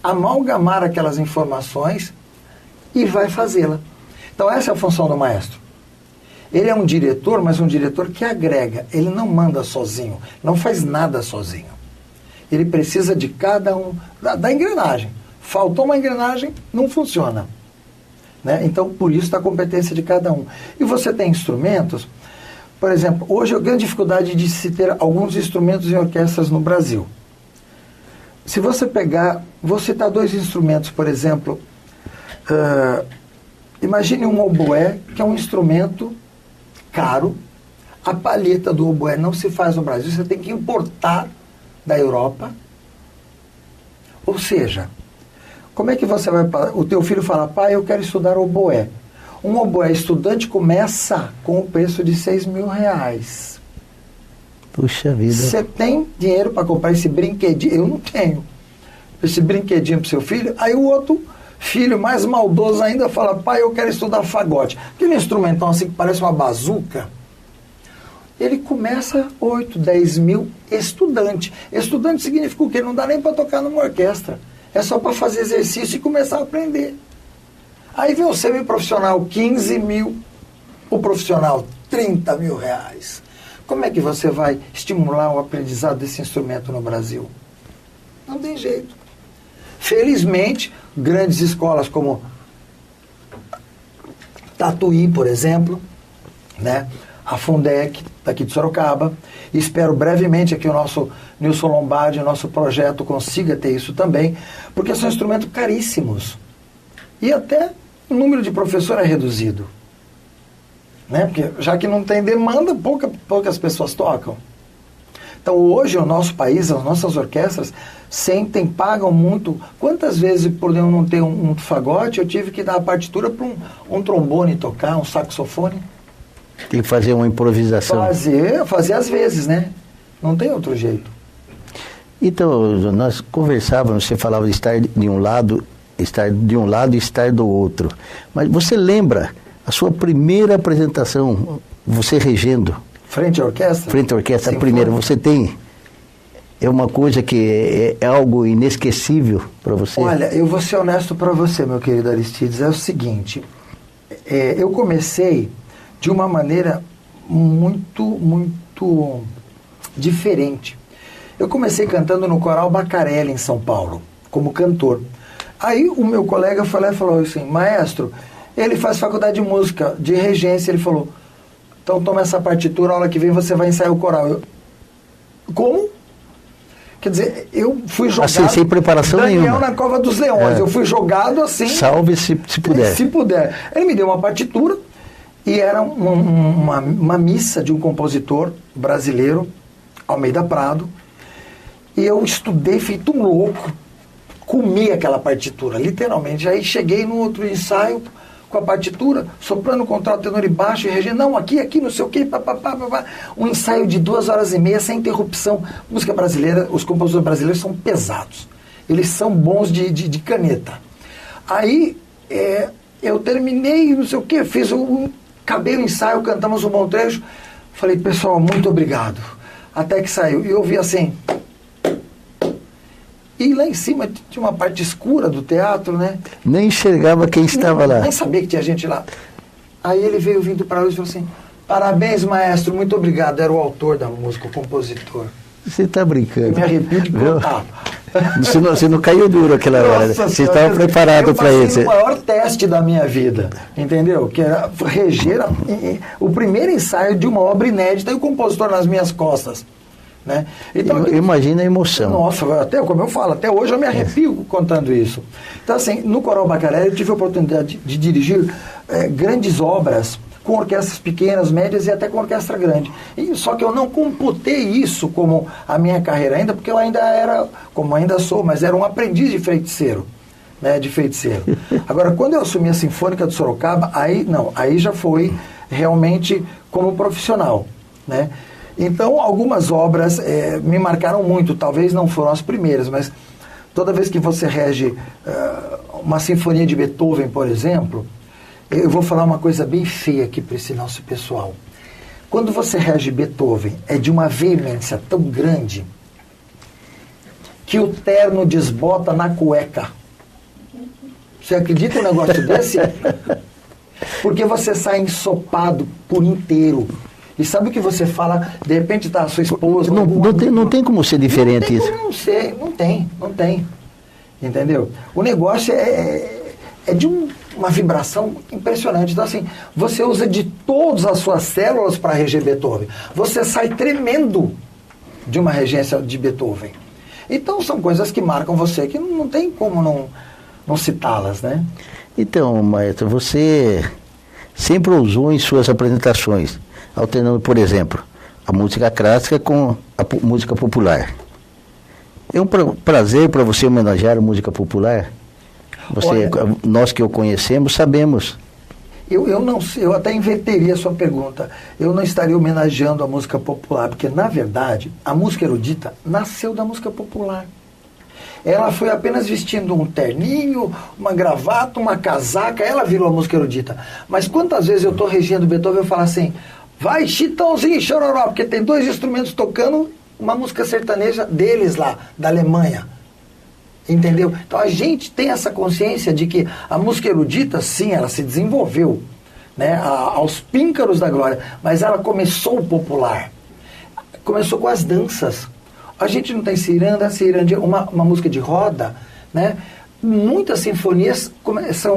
amalgamar aquelas informações e vai fazê-la. Então essa é a função do maestro. Ele é um diretor, mas um diretor que agrega. Ele não manda sozinho, não faz nada sozinho. Ele precisa de cada um, da engrenagem. Faltou uma engrenagem, não funciona. Né? Então, por isso, da competência de cada um. E você tem instrumentos, por exemplo, hoje a grande dificuldade de se ter alguns instrumentos em orquestras no Brasil. Se você pegar, vou citar 2 instrumentos, por exemplo, imagine um oboé, que é um instrumento caro. A palheta do oboé não se faz no Brasil, você tem que importar da Europa. Ou seja, como é que você vai... O teu filho fala, pai, eu quero estudar oboé. Um oboé estudante começa com o preço de R$6.000. Puxa vida. Você tem dinheiro para comprar esse brinquedinho? Eu não tenho. Esse brinquedinho para o seu filho. Aí o outro filho, mais maldoso ainda, fala, pai, eu quero estudar fagote. Aquele instrumentão assim que parece uma bazuca. Ele começa 8, 10 mil estudante. Estudante significa o quê? Não dá nem para tocar numa orquestra. É só para fazer exercício e começar a aprender. Aí vem o semi-profissional, 15 mil. O profissional, R$30.000. Como é que você vai estimular o aprendizado desse instrumento no Brasil? Não tem jeito. Felizmente, grandes escolas como Tatuí, por exemplo, né? A Fundec, daqui de Sorocaba. E espero brevemente que o nosso Nilson Lombardi, o nosso projeto, consiga ter isso também, porque são instrumentos caríssimos. E até o número de professor é reduzido. Né? Porque já que não tem demanda, poucas pessoas tocam. Então hoje o nosso país, as nossas orquestras, pagam muito. Quantas vezes, por eu não ter um fagote, eu tive que dar a partitura para um trombone tocar, um saxofone? Tem que fazer uma improvisação. Fazer às vezes, né? Não tem outro jeito. Então, nós conversávamos, você falava de estar de um lado e estar do outro. Mas você lembra a sua primeira apresentação, você regendo? Frente à orquestra? Frente à orquestra, Sim, a primeira. foi. Você tem... É uma coisa que é algo inesquecível para você? Olha, eu vou ser honesto para você, meu querido Aristides. É o seguinte, eu comecei de uma maneira muito diferente. Eu comecei cantando no Coral Bacarelli, em São Paulo, como cantor. Aí o meu colega foi lá e falou assim, maestro, ele faz faculdade de música, de regência, ele falou, então toma essa partitura, a hora que vem você vai ensaiar o coral. Como? Quer dizer, eu fui jogado... Assim, sem preparação nenhuma. Daniel na Cova dos Leões, eu fui jogado assim... Salve se puder. Se puder. Ele me deu uma partitura, e era uma missa de um compositor brasileiro, Almeida Prado, e eu estudei feito um louco, comi aquela partitura, literalmente. Aí cheguei no outro ensaio com a partitura, soprando contralto, tenor e baixo, e regendo, não, aqui, não sei o quê, papapá. Um ensaio de 2h30, sem interrupção. Música brasileira, os compositores brasileiros são pesados. Eles são bons de caneta. Aí, eu terminei, não sei o quê, acabei o ensaio, cantamos um bom trecho. Falei, pessoal, muito obrigado. Até que saiu. E eu vi assim. E lá em cima tinha uma parte escura do teatro, né? Nem enxergava quem estava lá. Nem sabia que tinha gente lá. Aí ele veio vindo para nós e falou assim, parabéns, maestro, muito obrigado. Era o autor da música, o compositor. Você está brincando. Eu me arrepio de contar. Você não caiu duro aquela hora. Você estava preparado para isso. Eu passei o maior teste da minha vida, entendeu? Que era reger o primeiro ensaio de uma obra inédita e o compositor nas minhas costas. Né? Então, Imagina a emoção. Nossa, até como eu falo, até hoje eu me arrepio contando isso. Então, assim, no Coral Bacaré eu tive a oportunidade de dirigir grandes obras com orquestras pequenas, médias e até com orquestra grande. Só que eu não computei isso como a minha carreira ainda, porque eu ainda era, como ainda sou, mas era um aprendiz de feiticeiro. Né, de feiticeiro. Agora, quando eu assumi a Sinfônica de Sorocaba, aí já foi realmente como profissional. Né? Então, algumas obras me marcaram muito, talvez não foram as primeiras, mas toda vez que você rege uma sinfonia de Beethoven, por exemplo, eu vou falar uma coisa bem feia aqui para esse nosso pessoal. Quando você rege Beethoven, é de uma veemência tão grande que o terno desbota na cueca. Você acredita em um negócio desse? Porque você sai ensopado por inteiro. E sabe o que você fala? De repente tá a sua esposa... Não tem como ser diferente isso. Não tem. Entendeu? O negócio é de uma vibração impressionante. Então, assim, você usa de todas as suas células para reger Beethoven. Você sai tremendo de uma regência de Beethoven. Então, são coisas que marcam você, que não tem como não citá-las, né? Então, maestro, você sempre usou em suas apresentações, alternando, por exemplo, a música clássica com a música popular. É um prazer para você homenagear a música popular? Nós que o conhecemos sabemos. Eu até inverteria a sua pergunta. Eu não estaria homenageando a música popular, porque, na verdade, a música erudita nasceu da música popular. Ela foi apenas vestindo um terninho, uma gravata, uma casaca, ela virou a música erudita. Mas quantas vezes eu estou regendo Beethoven e eu falo assim, vai Chitãozinho, Chororó, porque tem dois instrumentos tocando uma música sertaneja deles lá, da Alemanha. Entendeu? Então a gente tem essa consciência de que a música erudita, sim, ela se desenvolveu, né, aos píncaros da glória, mas ela começou popular. Começou com as danças. A gente não tem ciranda, uma música de roda, né? Muitas sinfonias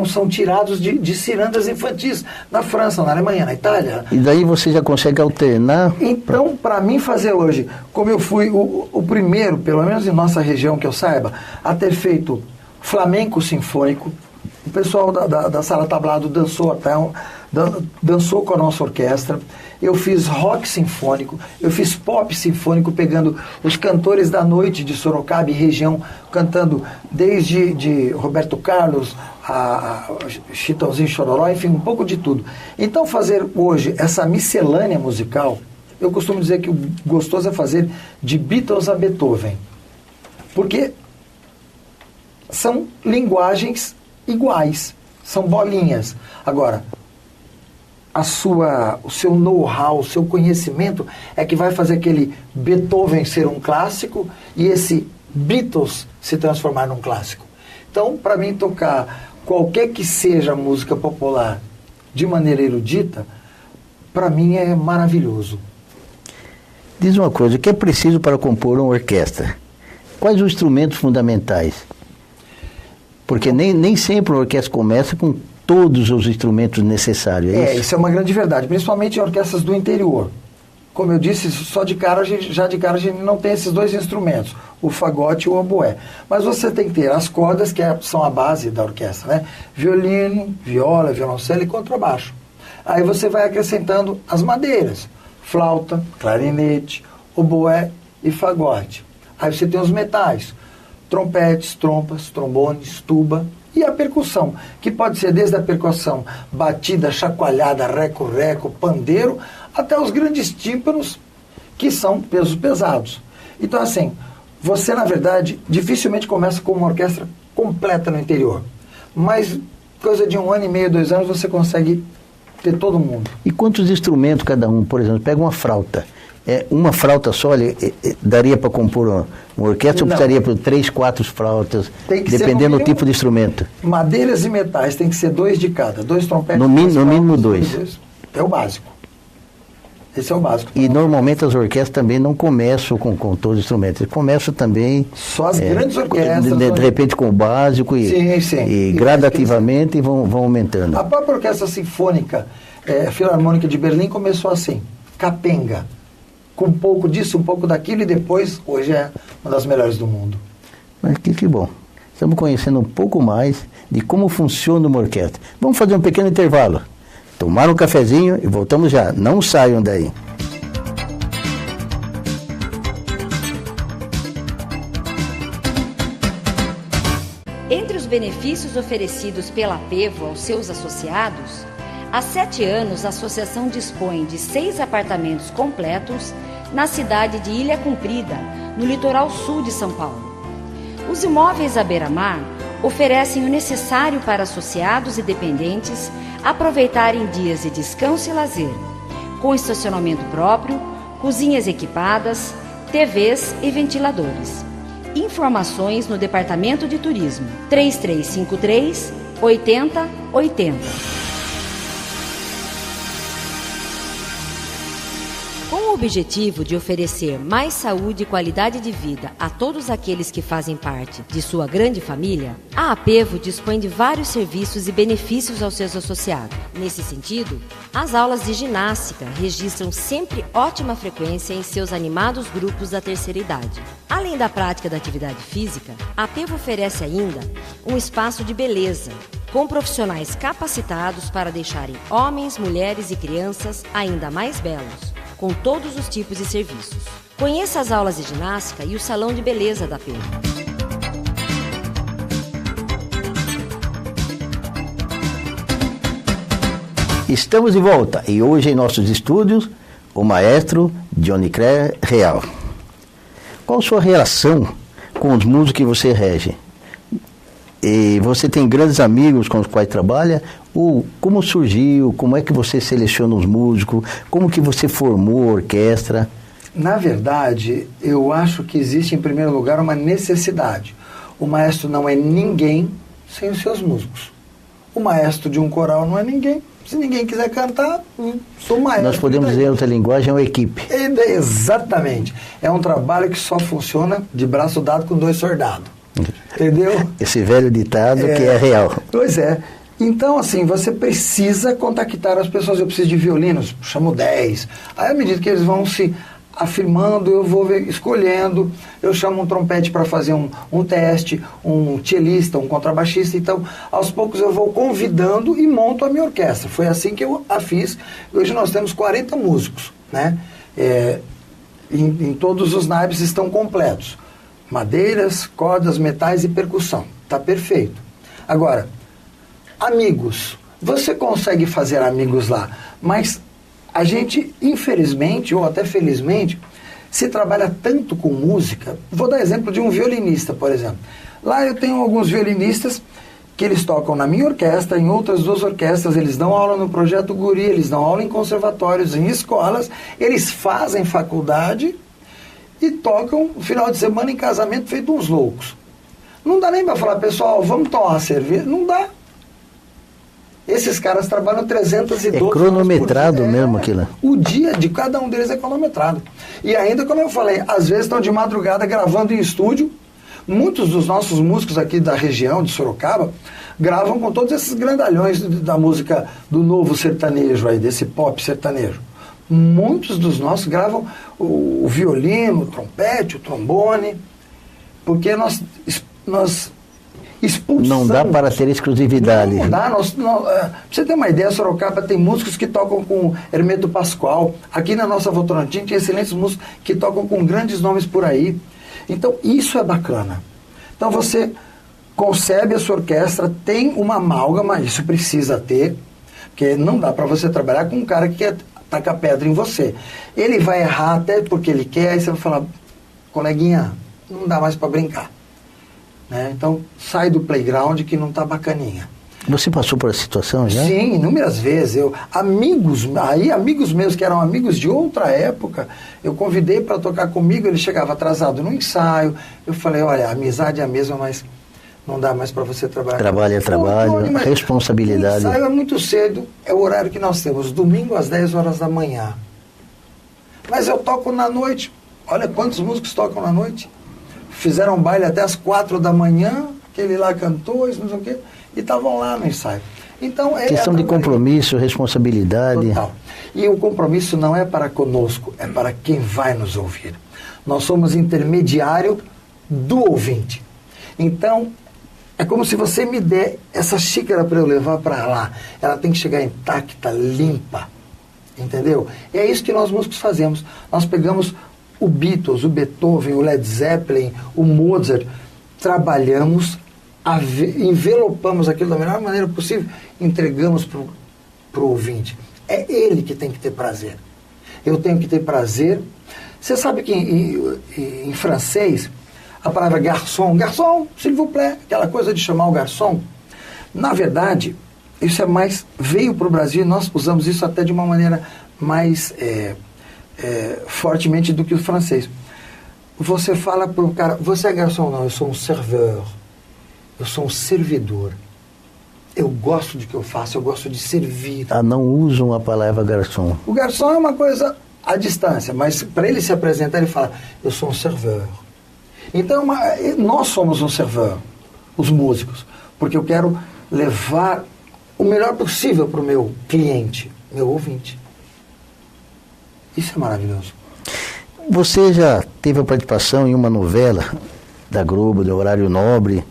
são tirados de cirandas infantis, na França, na Alemanha, na Itália. E daí você já consegue alternar? Então, para mim fazer hoje, como eu fui o primeiro, pelo menos em nossa região que eu saiba, a ter feito flamenco sinfônico, o pessoal da Sala Tablado dançou com a nossa orquestra. Eu fiz rock sinfônico, eu fiz pop sinfônico, pegando os cantores da noite de Sorocaba e região, cantando desde de Roberto Carlos, a Chitãozinho, Chororó, enfim, um pouco de tudo. Então, fazer hoje essa miscelânea musical, eu costumo dizer que o gostoso é fazer de Beatles a Beethoven, porque são linguagens iguais, são bolinhas. Agora, o seu know-how, o seu conhecimento é que vai fazer aquele Beethoven ser um clássico e esse Beatles se transformar num clássico. Então, para mim, tocar qualquer que seja a música popular de maneira erudita, para mim é maravilhoso. Diz uma coisa, o que é preciso para compor uma orquestra? Quais os instrumentos fundamentais? Porque nem sempre a orquestra começa com todos os instrumentos necessários. Isso é uma grande verdade, principalmente em orquestras do interior. Como eu disse, só de cara a gente não tem esses dois instrumentos, o fagote e o oboé. Mas você tem que ter as cordas, que são a base da orquestra, né? Violino, viola, violoncelo e contrabaixo. Aí você vai acrescentando as madeiras, flauta, clarinete, oboé e fagote. Aí você tem os metais, trompetes, trompas, trombones, tuba e a percussão, que pode ser desde a percussão batida, chacoalhada, reco-reco, pandeiro, até os grandes tímpanos, que são pesos pesados. Então, assim, você, na verdade, dificilmente começa com uma orquestra completa no interior. Mas, coisa de 1 ano e meio, 2 anos, você consegue ter todo mundo. E quantos instrumentos cada um? Por exemplo, pega uma flauta. Uma flauta só, daria para compor uma orquestra ou precisaria por 3, 4 flautas, dependendo do tipo de instrumento? Madeiras e metais, tem que ser 2 de cada, 2 trompetes. No mínimo 2. É o básico. Esse é o básico. E normalmente as orquestras também não começam com todos os instrumentos, eles começam também... Só as grandes orquestras. De repente com o básico e gradativamente vão aumentando. A própria orquestra sinfônica, Filarmônica de Berlim começou assim, capenga. com um pouco disso, um pouco daquilo, e depois, hoje é uma das melhores do mundo. Mas que bom. Estamos conhecendo um pouco mais de como funciona uma orquestra. Vamos fazer um pequeno intervalo. Tomar um cafezinho e voltamos já. Não saiam daí. Entre os benefícios oferecidos pela Apevo aos seus associados, há 7 anos a associação dispõe de 6 apartamentos completos na cidade de Ilha Comprida, no litoral sul de São Paulo. Os imóveis à beira-mar oferecem o necessário para associados e dependentes aproveitarem dias de descanso e lazer, com estacionamento próprio, cozinhas equipadas, TVs e ventiladores. Informações no Departamento de Turismo, 3353 8080. Com o objetivo de oferecer mais saúde e qualidade de vida a todos aqueles que fazem parte de sua grande família, a Apevo dispõe de vários serviços e benefícios aos seus associados. Nesse sentido, as aulas de ginástica registram sempre ótima frequência em seus animados grupos da terceira idade. Além da prática da atividade física, a Apevo oferece ainda um espaço de beleza, com profissionais capacitados para deixarem homens, mulheres e crianças ainda mais belos, com todos os tipos de serviços. Conheça as aulas de ginástica e o salão de beleza da Apevo. Estamos de volta e hoje em nossos estúdios o maestro Johnny Real. Qual a sua relação com os músicos que você rege? E você tem grandes amigos com os quais trabalha? Ou como surgiu? Como é que você seleciona os músicos? Como que você formou a orquestra? Na verdade, eu acho que existe em primeiro lugar uma necessidade. O maestro não é ninguém sem os seus músicos. O maestro de um coral não é ninguém. Se ninguém quiser cantar, sou maestro. Nós podemos dizer em outra linguagem, é uma equipe. Exatamente. É um trabalho que só funciona de braço dado com 2 soldados. Entendeu? Esse velho ditado que é real. Pois é. Então, assim, você precisa contactar as pessoas. Eu preciso de violinos, chamo 10. Aí, à medida que eles vão se afirmando, eu vou escolhendo. Eu chamo um trompete para fazer um teste, um cellista, um contrabaixista. Então, aos poucos eu vou convidando e monto a minha orquestra. Foi assim que eu a fiz. Hoje nós temos 40 músicos, né? Em todos os naipes estão completos. Madeiras, cordas, metais e percussão. Tá perfeito. Agora, amigos. Você consegue fazer amigos lá, mas a gente, infelizmente, ou até felizmente, se trabalha tanto com música. Vou dar exemplo de um violinista, por exemplo. Lá eu tenho alguns violinistas que eles tocam na minha orquestra, em outras 2 orquestras, eles dão aula no Projeto Guri, eles dão aula em conservatórios, em escolas, eles fazem faculdade e tocam no final de semana em casamento feito uns loucos. Não dá nem para falar, pessoal, vamos tomar uma cerveja. Não dá. Esses caras trabalham 312 horas. É cronometrado mesmo aquilo. O dia de cada um deles é cronometrado. E ainda, como eu falei, às vezes estão de madrugada gravando em estúdio. Muitos dos nossos músicos aqui da região de Sorocaba gravam com todos esses grandalhões da música do novo sertanejo aí, desse pop sertanejo. Muitos dos nossos gravam o violino, o trompete, o trombone, porque nós expulsamos. Não dá para ter exclusividade. Não dá. Pra você ter uma ideia, Sorocaba tem músicos que tocam com Hermeto Pascoal. Aqui na nossa Votorantim tem excelentes músicos que tocam com grandes nomes por aí. Então, isso é bacana. Então, você concebe a sua orquestra, tem uma amálgama, isso precisa ter, porque não dá para você trabalhar com um cara que quer tacar pedra em você. Ele vai errar até porque ele quer, aí você vai falar, coleguinha, não dá mais para brincar. Né? Então, sai do playground que não tá bacaninha. Você passou por essa situação já? Sim, inúmeras vezes. Amigos meus que eram amigos de outra época, eu convidei para tocar comigo, ele chegava atrasado no ensaio. Eu falei, olha, a amizade é a mesma, mas não dá mais para você trabalhar. Trabalho é trabalho, responsabilidade. O ensaio é muito cedo, é o horário que nós temos, domingo às 10 horas da manhã. Mas eu toco na noite. Olha quantos músicos tocam na noite. Fizeram um baile até as 4 da manhã, aquele lá cantou, isso não sei o quê, e estavam lá no ensaio. Então, questão de compromisso, responsabilidade. Total. E o compromisso não é para conosco, é para quem vai nos ouvir. Nós somos intermediário do ouvinte. Então, é como se você me der essa xícara para eu levar para lá. Ela tem que chegar intacta, limpa. Entendeu? E é isso que nós músicos fazemos. Nós pegamos o Beatles, o Beethoven, o Led Zeppelin, o Mozart, trabalhamos, envelopamos aquilo da melhor maneira possível, entregamos para o ouvinte. É ele que tem que ter prazer. Eu tenho que ter prazer. Você sabe que em francês, a palavra garçom, s'il vous plaît, aquela coisa de chamar o garçom, na verdade, isso é mais, veio para o Brasil e nós usamos isso até de uma maneira mais fortemente do que o francês. Você fala para o cara, você é garçom? Não, eu sou um serveur. Eu sou um servidor. Eu gosto do que eu faço, eu gosto de servir. Não usam a palavra garçom. O garçom é uma coisa à distância, mas para ele se apresentar, ele fala, eu sou um serveur. Então, nós somos um serveur, os músicos, porque eu quero levar o melhor possível para o meu cliente, meu ouvinte. Isso é maravilhoso. Você já teve a participação em uma novela da Globo, do Horário Nobre,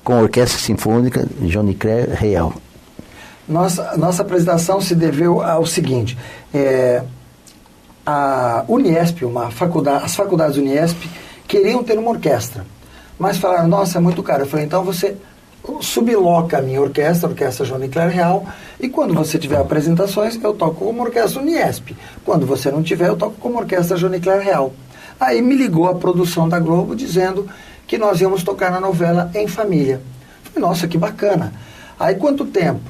com a Orquestra Sinfônica Johnny Clare Real. Nossa apresentação se deveu ao seguinte, a Uniesp, as faculdades Uniesp, queriam ter uma orquestra, mas falaram, nossa, é muito caro. Eu falei, então você subloca a minha orquestra, a Orquestra Johnny Clare Real, e quando você tiver apresentações, eu toco como Orquestra Uniesp. Quando você não tiver, eu toco como Orquestra Johnny Clare Real. Aí me ligou a produção da Globo dizendo que nós íamos tocar na novela Em Família. Eu falei, nossa, que bacana. Aí quanto tempo?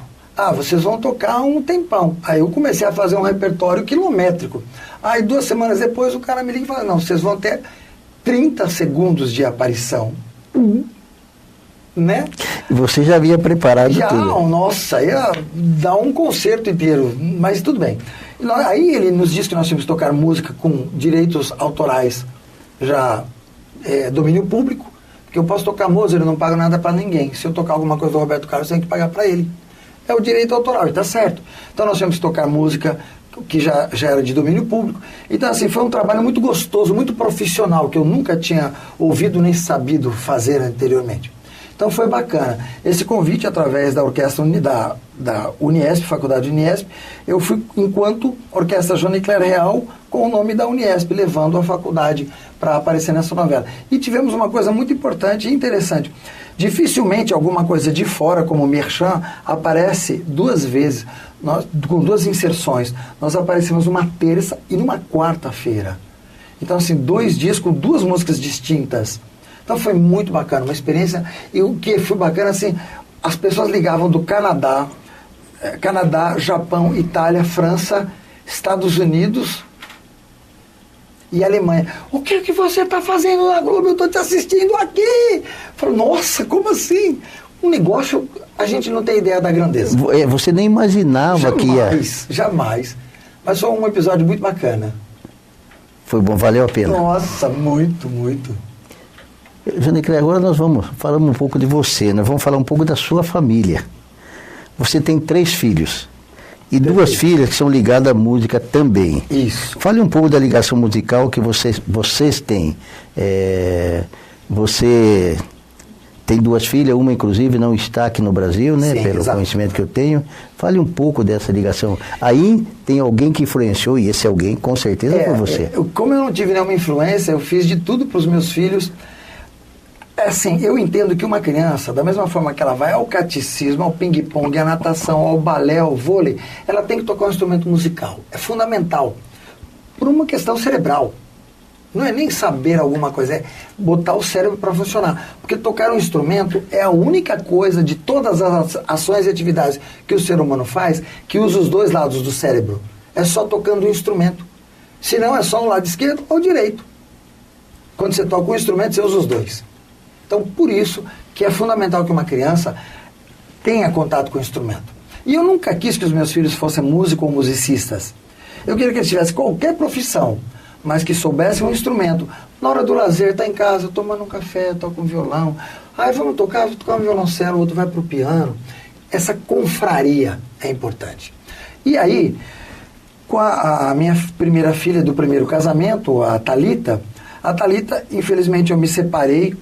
Vocês vão tocar um tempão. Aí eu comecei a fazer um repertório quilométrico. Aí 2 semanas depois o cara me liga e fala, não, vocês vão ter 30 segundos de aparição. Né? Você já havia preparado tudo. Nossa, ia dar um concerto inteiro, mas tudo bem. Aí ele nos disse que nós tínhamos que tocar música com direitos autorais já domínio público, porque eu posso tocar Mozart, eu não pago nada para ninguém. Se eu tocar alguma coisa do Roberto Carlos, eu tenho que pagar para ele. É o direito autoral, está certo. Então nós tínhamos que tocar música que já era de domínio público. Então assim, foi um trabalho muito gostoso, muito profissional, que eu nunca tinha ouvido nem sabido fazer anteriormente. Então foi bacana. Esse convite, através da orquestra da Uniesp, Faculdade Uniesp, eu fui enquanto Orquestra Johnny Clare Real, com o nome da Uniesp, levando a faculdade para aparecer nessa novela. E tivemos uma coisa muito importante e interessante. Dificilmente alguma coisa de fora, como Merchan, aparece 2 vezes, com 2 inserções. Nós aparecemos numa terça e numa quarta-feira. Então, assim, 2 dias com 2 músicas distintas. Então foi muito bacana, uma experiência. E o que foi bacana, assim, as pessoas ligavam do Canadá, Japão, Itália, França, Estados Unidos e Alemanha. O que é que você está fazendo na Globo? Eu estou te assistindo aqui. Eu falo, nossa, como assim? Um negócio, a gente não tem ideia da grandeza. Você nem imaginava que ia... Jamais. Mas foi um episódio muito bacana. Foi bom, valeu a pena. Nossa, muito, muito. Johnny Clare, agora nós falamos um pouco de você, nós vamos falar um pouco da sua família. Você tem 3 filhos e 2 filhas que são ligadas à música também. Isso. Fale um pouco da ligação musical que vocês têm. Você tem 2 filhas, uma inclusive não está aqui no Brasil, né? Sim, pelo exato. Conhecimento que eu tenho. Fale um pouco dessa ligação. Aí tem alguém que influenciou, e esse alguém com certeza foi você. Como eu não tive nenhuma influência, eu fiz de tudo para os meus filhos. Assim, eu entendo que uma criança, da mesma forma que ela vai ao catecismo, ao ping-pong, à natação, ao balé, ao vôlei, ela tem que tocar um instrumento musical. É fundamental. Por uma questão cerebral. Não é nem saber alguma coisa, é botar o cérebro para funcionar. Porque tocar um instrumento é a única coisa de todas as ações e atividades que o ser humano faz que usa os 2 lados do cérebro. É só tocando um instrumento. Se não, é só um lado esquerdo ou direito. Quando você toca um instrumento, você usa os 2. Então, por isso que é fundamental que uma criança tenha contato com o instrumento. E eu nunca quis que os meus filhos fossem músicos ou musicistas. Eu queria que eles tivessem qualquer profissão, mas que soubessem um instrumento. Na hora do lazer, tá em casa, tomando um café, toca um violão. Aí vamos tocar um violoncelo, o outro vai pro piano. essa confraria é importante. E aí, com a minha primeira filha do primeiro casamento, a Thalita, infelizmente, eu me separei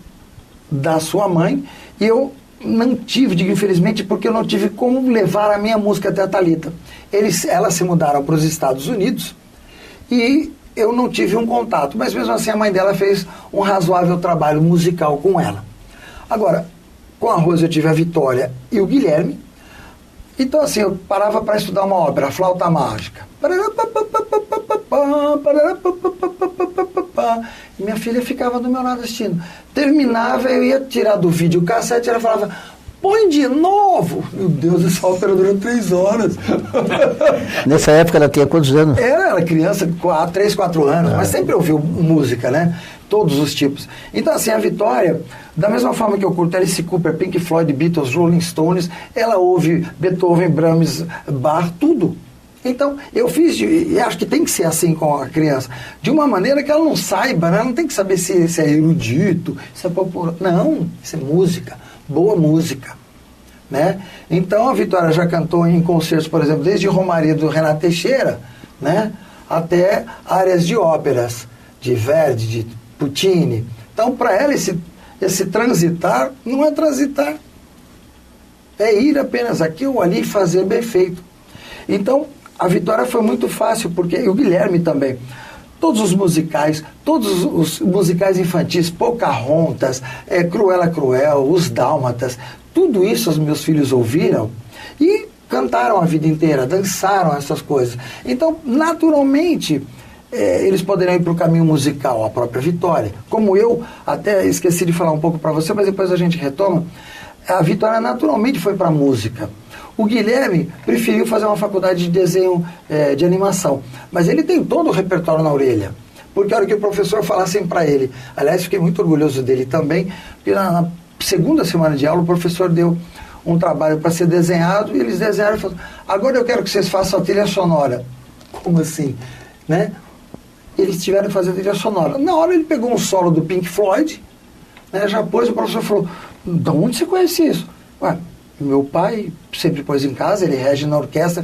da sua mãe e eu não tive, digo infelizmente, porque eu não tive como levar a minha música até a Thalita. Elas se mudaram para os Estados Unidos e eu não tive um contato, mas mesmo assim a mãe dela fez um razoável trabalho musical com ela. Agora, com a Rose eu tive a Vitória e o Guilherme. Então assim, eu parava para estudar uma ópera, a Flauta Mágica. E minha filha ficava do meu lado assistindo. Terminava, eu ia tirar do videocassete e ela falava, põe de novo. Meu Deus, essa ópera durou 3 horas. Nessa época ela tinha quantos anos? Era criança, 3, 4 anos, mas sempre ouviu música, né? Todos os tipos. Então, assim, a Vitória, da mesma forma que eu curto Alice Cooper, Pink Floyd, Beatles, Rolling Stones, ela ouve Beethoven, Brahms, Bach, tudo. Então, eu fiz, e acho que tem que ser assim com a criança, de uma maneira que ela não saiba, né? Ela não tem que saber se é erudito, se é popular. Não, isso é música, boa música, né? Então, a Vitória já cantou em concertos, por exemplo, desde Romaria do Renato Teixeira, né? Até áreas de óperas, de Verdi, de Puccini. Então, para ela, esse transitar não é transitar, é ir apenas aqui ou ali e fazer bem feito. Então, a Vitória foi muito fácil, porque e o Guilherme também. Todos os musicais infantis, Pocahontas, Cruella Cruel, Os Dálmatas, tudo isso os meus filhos ouviram e cantaram a vida inteira, dançaram essas coisas. Então, naturalmente, eles poderiam ir para o caminho musical, a própria Vitória. Como eu, até esqueci de falar um pouco para você, mas depois a gente retoma, a Vitória naturalmente foi para a música. O Guilherme preferiu fazer uma faculdade de desenho de animação, mas ele tem todo o repertório na orelha, porque a hora que o professor falasse para ele, aliás, fiquei muito orgulhoso dele também, porque na segunda semana de aula o professor deu um trabalho para ser desenhado, e eles desenharam e falaram, agora eu quero que vocês façam a trilha sonora. Como assim? Né? Eles tiveram que fazer a trilha sonora. Na hora ele pegou um solo do Pink Floyd, né, já pôs, o professor falou, de onde você conhece isso? Ué, meu pai sempre pôs em casa, ele rege na orquestra.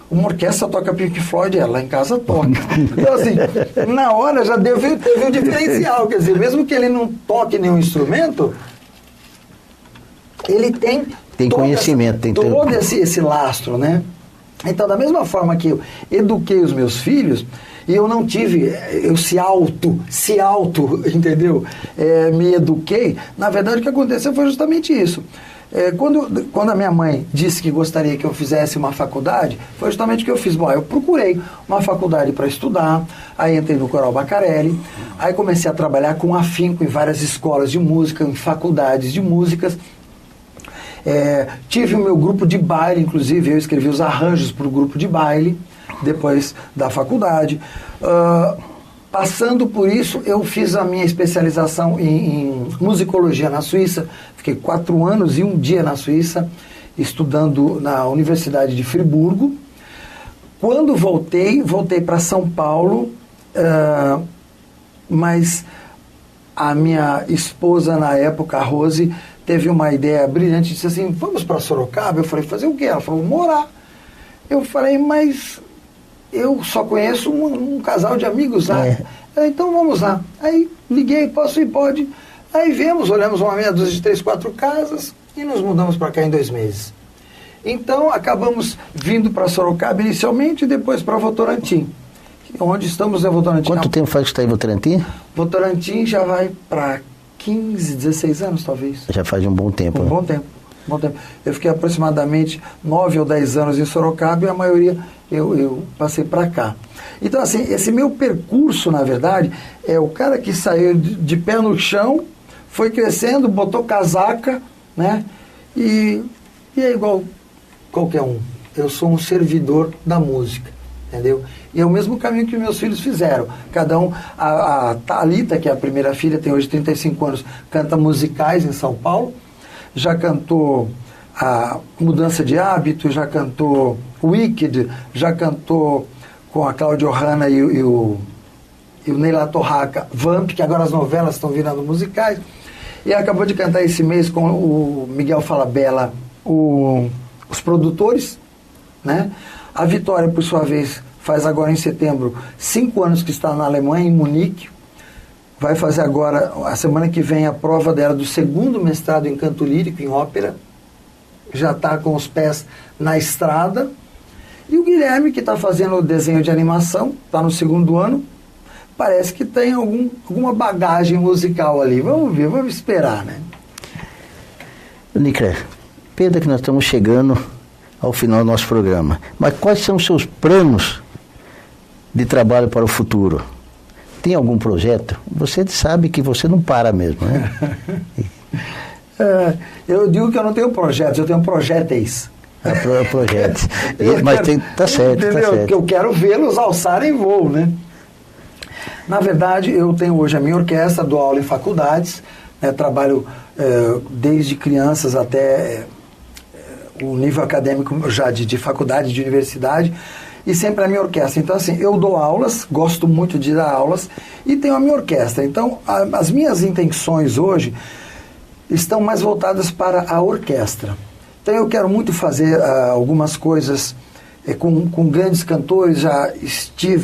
Uma orquestra toca Pink Floyd, lá em casa toca. Então, assim, na hora já teve um diferencial. Quer dizer, mesmo que ele não toque nenhum instrumento, ele tem conhecimento. Tem todo esse lastro, né? Então, da mesma forma que eu eduquei os meus filhos, e eu não tive, eu se auto, entendeu? Me eduquei. Na verdade, o que aconteceu foi justamente isso. Quando a minha mãe disse que gostaria que eu fizesse uma faculdade, foi justamente o que eu fiz. Bom, eu procurei uma faculdade para estudar, aí entrei no Coral Baccarelli, aí comecei a trabalhar com afinco em várias escolas de música, em faculdades de músicas. Tive o meu grupo de baile, inclusive, eu escrevi os arranjos para o grupo de baile, depois da faculdade. Passando por isso, eu fiz a minha especialização em musicologia na Suíça. Fiquei 4 anos e 1 dia na Suíça, estudando na Universidade de Friburgo. Quando voltei para São Paulo, mas a minha esposa na época, a Rose, teve uma ideia brilhante, disse assim, vamos para Sorocaba? Eu falei, fazer o quê? Ela falou, morar. Eu falei, mas eu só conheço um casal de amigos lá. Então vamos lá. Aí liguei, posso ir? Pode. Aí viemos, olhamos uma meia dúzia de 3, 4 casas e nos mudamos para cá em 2 meses. Então acabamos vindo para Sorocaba inicialmente e depois para Votorantim. Onde estamos é Votorantim. Quanto tempo faz que está em Votorantim? Votorantim já vai para 15, 16 anos talvez. Já faz um bom tempo. Bom tempo. Eu fiquei aproximadamente 9 ou 10 anos em Sorocaba e a maioria eu passei para cá. Então, assim, esse meu percurso, na verdade, é o cara que saiu de pé no chão, foi crescendo, botou casaca, né? E é igual qualquer um. Eu sou um servidor da música, entendeu? E é o mesmo caminho que meus filhos fizeram. Cada um, a Thalita, que é a primeira filha, tem hoje 35 anos, canta musicais em São Paulo, já cantou a Mudança de Hábito, já cantou Wicked, já cantou com a Cláudia Ohana e o Neila Torraca, Vamp, que agora as novelas estão virando musicais, e acabou de cantar esse mês com o Miguel Falabella, o os produtores, né? A Vitória, por sua vez, faz agora em setembro 5 anos que está na Alemanha, em Munique. Vai fazer agora, a semana que vem, a prova dela do 2º mestrado em canto lírico, em ópera. Já está com os pés na estrada. E o Guilherme, que está fazendo o desenho de animação, está no 2º ano, parece que tem alguma bagagem musical ali. Vamos ver, vamos esperar, né? Nicler, pena que nós estamos chegando ao final do nosso programa. Mas quais são os seus planos de trabalho para o futuro? Tem algum projeto? Você sabe que você não para mesmo, né? Eu digo que eu não tenho projetos, eu tenho projéteis. Projetos. Mas tá certo, entendeu? tá certo. Porque eu quero vê-los alçarem voo, né? Na verdade, eu tenho hoje a minha orquestra, dou aula em faculdades, né, trabalho desde crianças até o nível acadêmico já de faculdade, de universidade, e sempre a minha orquestra. Então, assim, eu dou aulas, gosto muito de dar aulas, e tenho a minha orquestra. Então, as minhas intenções hoje estão mais voltadas para a orquestra. Então, eu quero muito fazer algumas coisas com grandes cantores. Já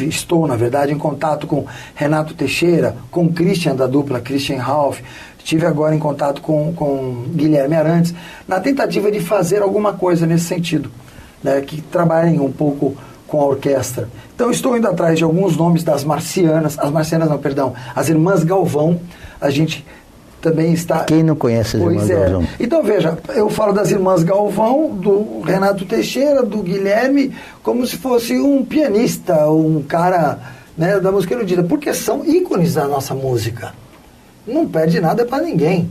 estou, na verdade, em contato com Renato Teixeira, com Christian, da dupla Christian Ralph. Estive agora em contato com Guilherme Arantes, na tentativa de fazer alguma coisa nesse sentido, né, que trabalhem um pouco com a orquestra. Então, estou indo atrás de alguns nomes das marcianas, as Irmãs Galvão. A gente também está... Quem não conhece as Irmãs Galvão? Então, veja, eu falo das Irmãs Galvão, do Renato Teixeira, do Guilherme, como se fosse um pianista, um cara, né, da música erudita, porque são ícones da nossa música. Não perde nada para ninguém,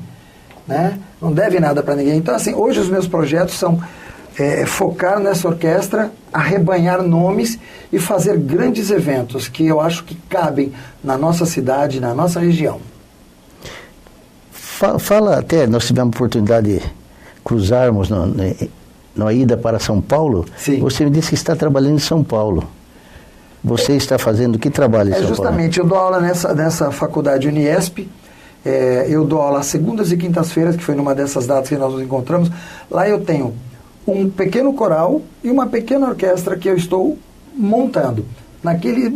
né? Não deve nada para ninguém. Então, assim, hoje os meus projetos são focar nessa orquestra, arrebanhar nomes e fazer grandes eventos que eu acho que cabem na nossa cidade, na nossa região. Fala, até nós tivemos a oportunidade de cruzarmos na ida para São Paulo. Sim. Você me disse que está trabalhando em São Paulo. Você está fazendo que trabalho em São Paulo? Justamente, eu dou aula nessa faculdade Uniesp. Eu dou aula às segundas e quintas-feiras, que foi numa dessas datas que nós nos encontramos. Lá eu tenho um pequeno coral e uma pequena orquestra que eu estou montando. Naqueles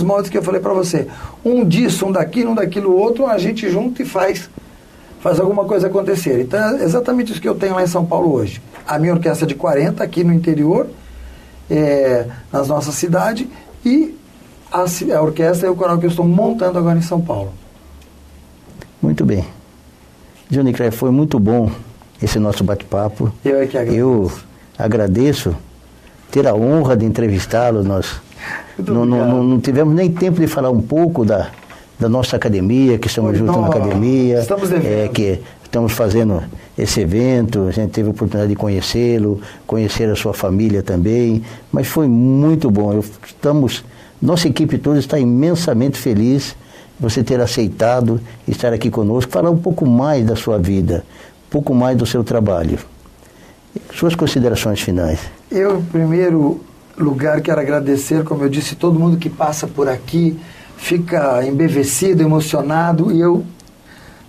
modos que eu falei para você. Um disso, um daquilo, outro, a gente junta e faz alguma coisa acontecer. Então é exatamente isso que eu tenho lá em São Paulo hoje. A minha orquestra de 40 aqui no interior, na nossa cidade, e a orquestra e o coral que eu estou montando agora em São Paulo. Muito bem. Johnny Craig, foi muito bom esse nosso bate-papo. Eu é que agradeço. Eu agradeço ter a honra de entrevistá-lo. Nós não tivemos nem tempo de falar um pouco da nossa academia, que estamos juntos na academia. Estamos devendo. Que estamos fazendo esse evento, a gente teve a oportunidade de conhecê-lo, conhecer a sua família também, mas foi muito bom. Nossa equipe toda está imensamente feliz você ter aceitado estar aqui conosco, falar um pouco mais da sua vida, um pouco mais do seu trabalho. Suas considerações finais. Eu, em primeiro lugar, quero agradecer, como eu disse, todo mundo que passa por aqui, fica embevecido, emocionado, e eu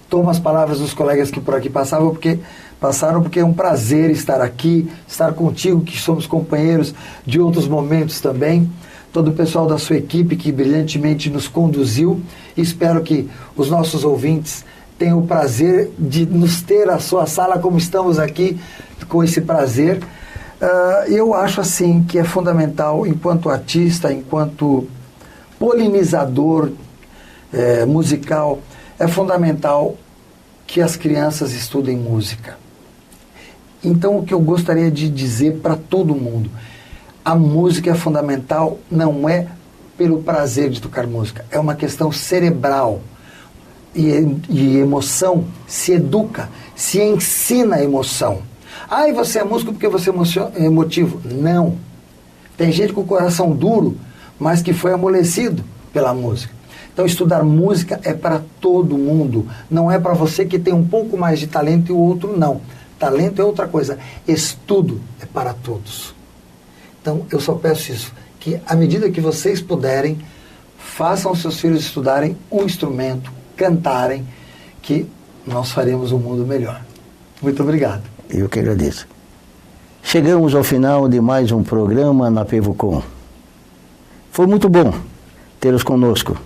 tomo as palavras dos colegas que por aqui passaram, porque é um prazer estar aqui, estar contigo, que somos companheiros de outros momentos também. Todo o pessoal da sua equipe que brilhantemente nos conduziu. Espero que os nossos ouvintes tenham o prazer de nos ter à sua sala, como estamos aqui, com esse prazer. Eu acho assim que é fundamental, enquanto artista, enquanto polinizador musical, é fundamental que as crianças estudem música. Então, o que eu gostaria de dizer para todo mundo: a música é fundamental, não é pelo prazer de tocar música, é uma questão cerebral. E emoção se educa, se ensina a emoção. E você é músico porque você é emotivo. Não. Tem gente com o coração duro, mas que foi amolecido pela música. Então, estudar música é para todo mundo. Não é para você que tem um pouco mais de talento e o outro não. Talento é outra coisa. Estudo é para todos. Então, eu só peço isso, que à medida que vocês puderem, façam seus filhos estudarem um instrumento, cantarem, que nós faremos um mundo melhor. Muito obrigado. Eu que agradeço. chegamos ao final de mais um programa na PevoCon. Foi muito bom tê-los conosco.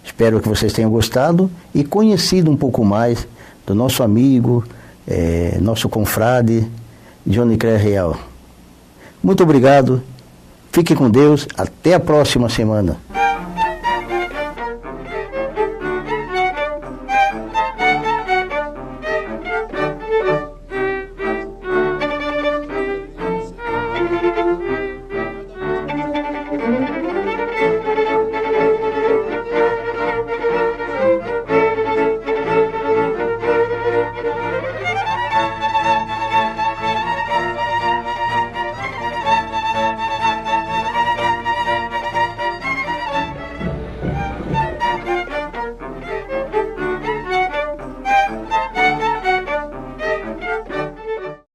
Espero que vocês tenham gostado e conhecido um pouco mais do nosso amigo, nosso confrade, Johnny Cré Real. Muito obrigado, fique com Deus, até a próxima semana.